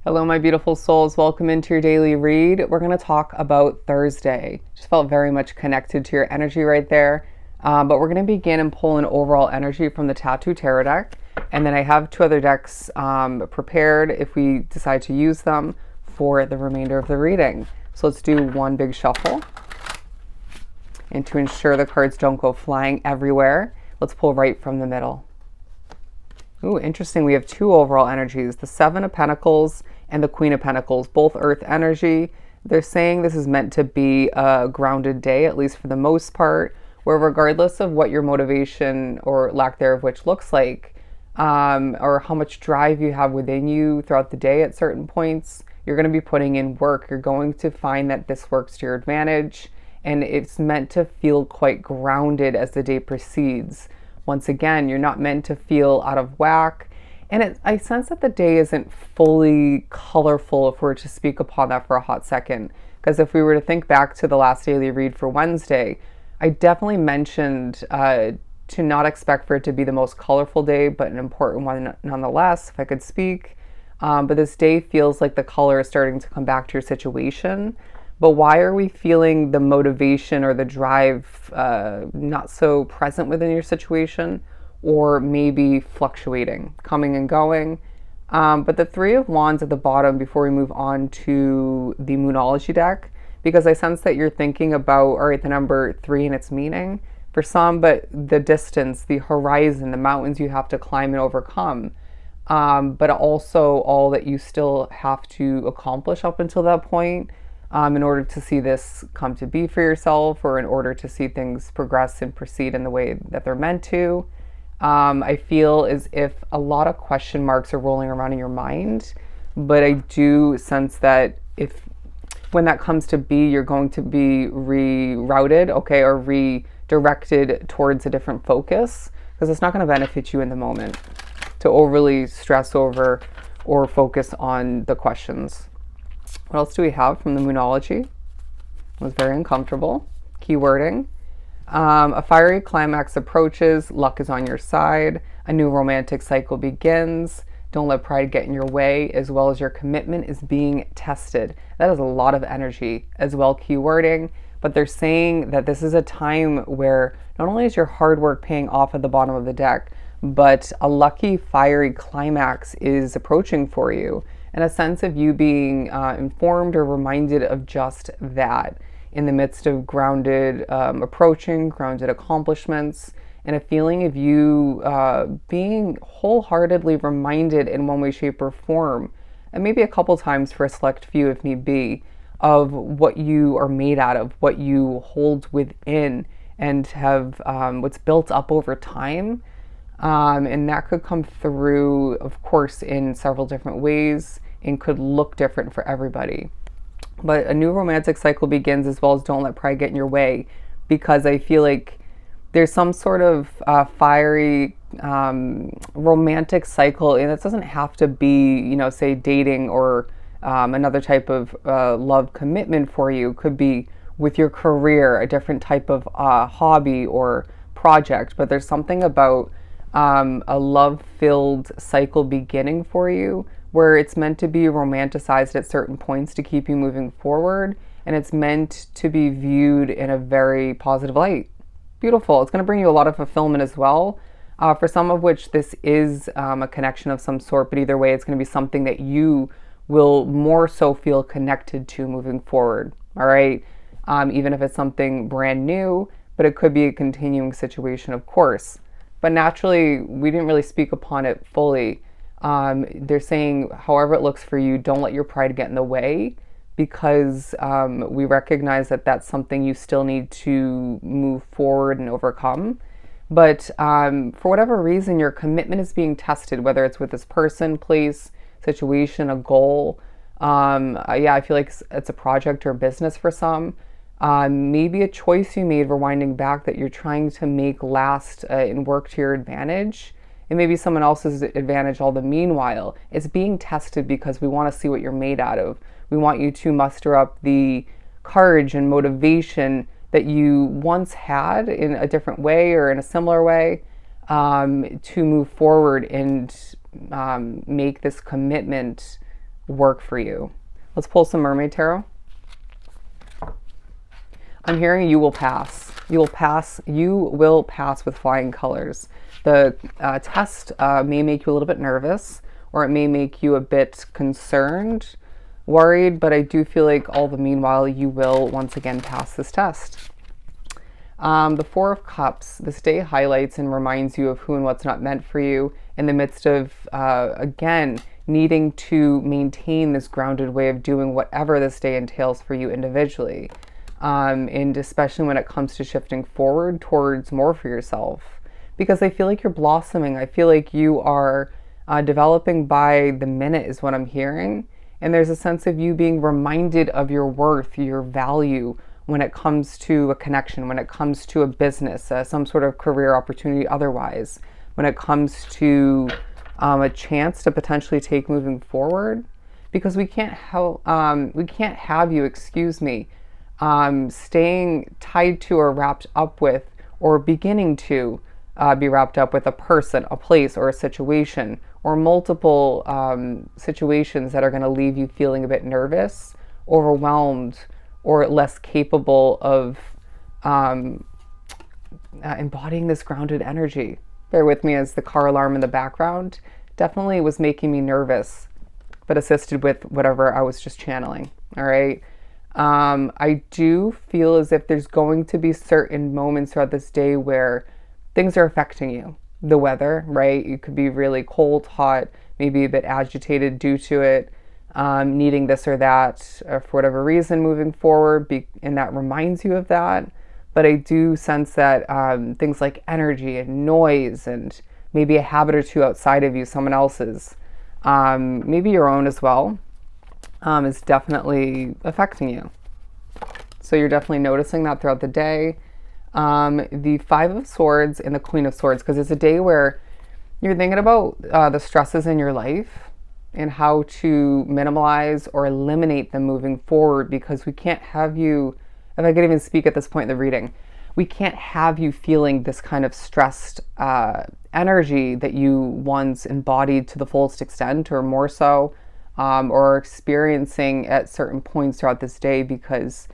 Hello, my beautiful souls. Welcome into your daily read. We're going to talk about Thursday. Just felt very much connected to your energy right there. But we're going to begin and pull an overall energy from the Tattoo Tarot deck. And then I have two other decks prepared if we decide to use them for the remainder of the reading. So let's do one big shuffle. And to ensure the cards don't go flying everywhere, let's pull right from the middle. Ooh, interesting. We have two overall energies, the Seven of Pentacles and the Queen of Pentacles, both earth energy. They're saying this is meant to be a grounded day, at least for the most part, where regardless of what your motivation or lack thereof which looks like, or how much drive you have within you throughout the day at certain points, you're going to be putting in work. You're going to find that this works to your advantage, and it's meant to feel quite grounded as the day proceeds. Once again, you're not meant to feel out of whack. And I sense that the day isn't fully colorful, if we were to speak upon that for a hot second. Because if we were to think back to the last daily read for Wednesday, I definitely mentioned to not expect for it to be the most colorful day, but an important one nonetheless, if I could speak. But this day feels like the color is starting to come back to your situation. But why are we feeling the motivation or the drive not so present within your situation, or maybe fluctuating, coming and going? But the Three of Wands at the bottom before we move on to the Moonology deck, because I sense that you're thinking about, all right, the number 3 and its meaning for some, but the distance, the horizon, the mountains you have to climb and overcome. But also all that you still have to accomplish up until that point. In order to see this come to be for yourself, or in order to see things progress and proceed in the way that they're meant to. I feel as if a lot of question marks are rolling around in your mind, but I do sense that when that comes to be, you're going to be rerouted, okay, or redirected towards a different focus, because it's not going to benefit you in the moment to overly stress over or focus on the questions. What else do we have from the Moonology? It was very uncomfortable. Keywording. A fiery climax approaches. Luck is on your side. A new romantic cycle begins. Don't let pride get in your way, as well as your commitment is being tested. That is a lot of energy as well, keywording. But they're saying that this is a time where not only is your hard work paying off at the bottom of the deck, but a lucky fiery climax is approaching for you. And a sense of you being informed or reminded of just that in the midst of grounded approaching, grounded accomplishments, and a feeling of you being wholeheartedly reminded in one way, shape, or form, and maybe a couple times for a select few if need be, of what you are made out of, what you hold within, and have what's built up over time. And that could come through, of course, in several different ways, and could look different for everybody. But a new romantic cycle begins, as well as don't let pride get in your way, because I feel like there's some sort of fiery romantic cycle, and it doesn't have to be, say dating or another type of love commitment for you. It could be with your career, a different type of hobby or project, but there's something about a love-filled cycle beginning for you, where it's meant to be romanticized at certain points to keep you moving forward, and it's meant to be viewed in a very positive light. Beautiful. It's going to bring you a lot of fulfillment as well, for some of which this is a connection of some sort, but either way, it's going to be something that you will more so feel connected to moving forward, all right? Even if it's something brand new, but it could be a continuing situation, of course. But naturally, we didn't really speak upon it fully. They're saying, however it looks for you, don't let your pride get in the way, because we recognize that that's something you still need to move forward and overcome. But for whatever reason, your commitment is being tested, whether it's with this person, place, situation, a goal. I feel like it's a project or business for some. Maybe a choice you made rewinding back that you're trying to make last and work to your advantage. And maybe someone else's advantage all the meanwhile. It's being tested because we want to see what you're made out of. We want you to muster up the courage and motivation that you once had in a different way or in a similar way, to move forward and make this commitment work for you. Let's pull some Mermaid Tarot. I'm hearing you will pass. You will pass. You will pass with flying colors. The test may make you a little bit nervous, or it may make you a bit concerned, worried, but I do feel like all the meanwhile you will once again pass this test. The Four of Cups, this day highlights and reminds you of who and what's not meant for you in the midst of, again, needing to maintain this grounded way of doing whatever this day entails for you individually. And especially when it comes to shifting forward towards more for yourself. Because I feel like you're blossoming. I feel like you are developing by the minute is what I'm hearing. And there's a sense of you being reminded of your worth, your value, when it comes to a connection, when it comes to a business, some sort of career opportunity otherwise, when it comes to a chance to potentially take moving forward. Because we can't have you, staying tied to or wrapped up with or beginning to be wrapped up with a person, a place, or a situation, or multiple situations that are going to leave you feeling a bit nervous, overwhelmed, or less capable of embodying this grounded energy. Bear with me as the car alarm in the background definitely was making me nervous, but assisted with whatever I was just channeling. All right. I do feel as if there's going to be certain moments throughout this day where things are affecting you. The weather, right? You could be really cold, hot, maybe a bit agitated due to it, needing this or that for whatever reason moving forward, and that reminds you of that. But I do sense that things like energy and noise and maybe a habit or two outside of you, someone else's, maybe your own as well, is definitely affecting you. So you're definitely noticing that throughout the day. The Five of Swords and the Queen of Swords, because it's a day where you're thinking about the stresses in your life and how to minimize or eliminate them moving forward, because we can't have you, if I could even speak at this point in the reading, we can't have you feeling this kind of stressed energy that you once embodied to the fullest extent or more so, or experiencing at certain points throughout this day, because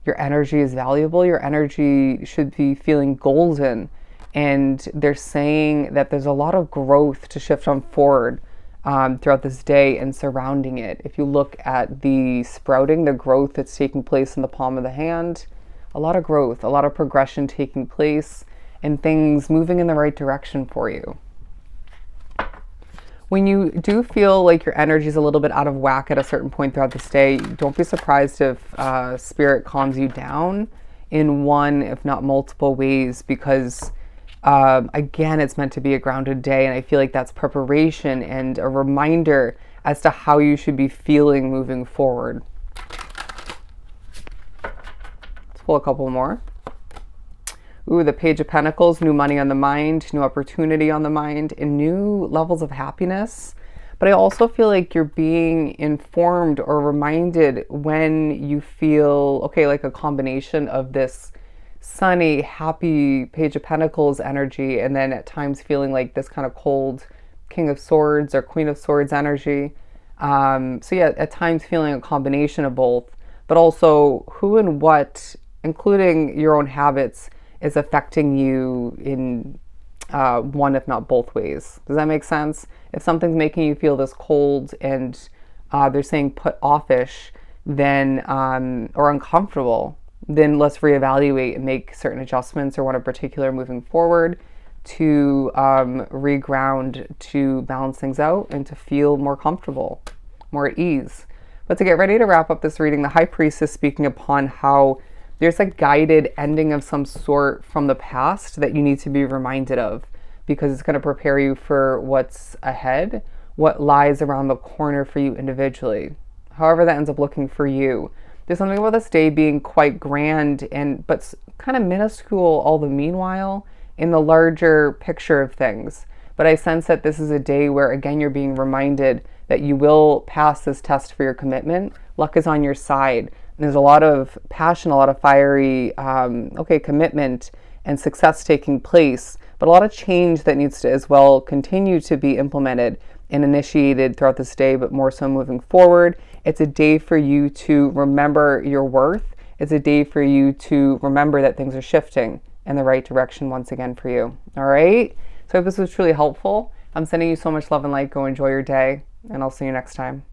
your energy is valuable. Your energy should be feeling golden. And they're saying that there's a lot of growth to shift on forward throughout this day and surrounding it. If you look at the sprouting, the growth that's taking place in the palm of the hand, a lot of growth, a lot of progression taking place, and things moving in the right direction for you. When you do feel like your energy is a little bit out of whack at a certain point throughout this day, don't be surprised if spirit calms you down in one, if not multiple ways, because again, it's meant to be a grounded day, and I feel like that's preparation and a reminder as to how you should be feeling moving forward. Let's pull a couple more. Ooh, the Page of Pentacles, new money on the mind, new opportunity on the mind, and new levels of happiness. But I also feel like you're being informed or reminded when you feel, okay, like a combination of this sunny, happy Page of Pentacles energy, and then at times feeling like this kind of cold King of Swords or Queen of Swords energy. So yeah, at times feeling a combination of both, but also who and what, including your own habits, is affecting you in one, if not both ways. Does that make sense? If something's making you feel this cold and they're saying put offish, then or uncomfortable, then let's reevaluate and make certain adjustments or one in particular moving forward to reground, to balance things out and to feel more comfortable, more at ease. But to get ready to wrap up this reading, the High Priestess speaking upon how there's a guided ending of some sort from the past that you need to be reminded of, because it's going to prepare you for what's ahead, what lies around the corner for you individually, however that ends up looking for you. There's something about this day being quite grand but kind of minuscule all the meanwhile in the larger picture of things. But I sense that this is a day where, again, you're being reminded that you will pass this test for your commitment. Luck is on your side. There's a lot of passion, a lot of fiery, commitment and success taking place, but a lot of change that needs to as well continue to be implemented and initiated throughout this day, but more so moving forward. It's a day for you to remember your worth. It's a day for you to remember that things are shifting in the right direction once again for you. All right? So I hope this was truly helpful. I'm sending you so much love and light. Go enjoy your day, and I'll see you next time.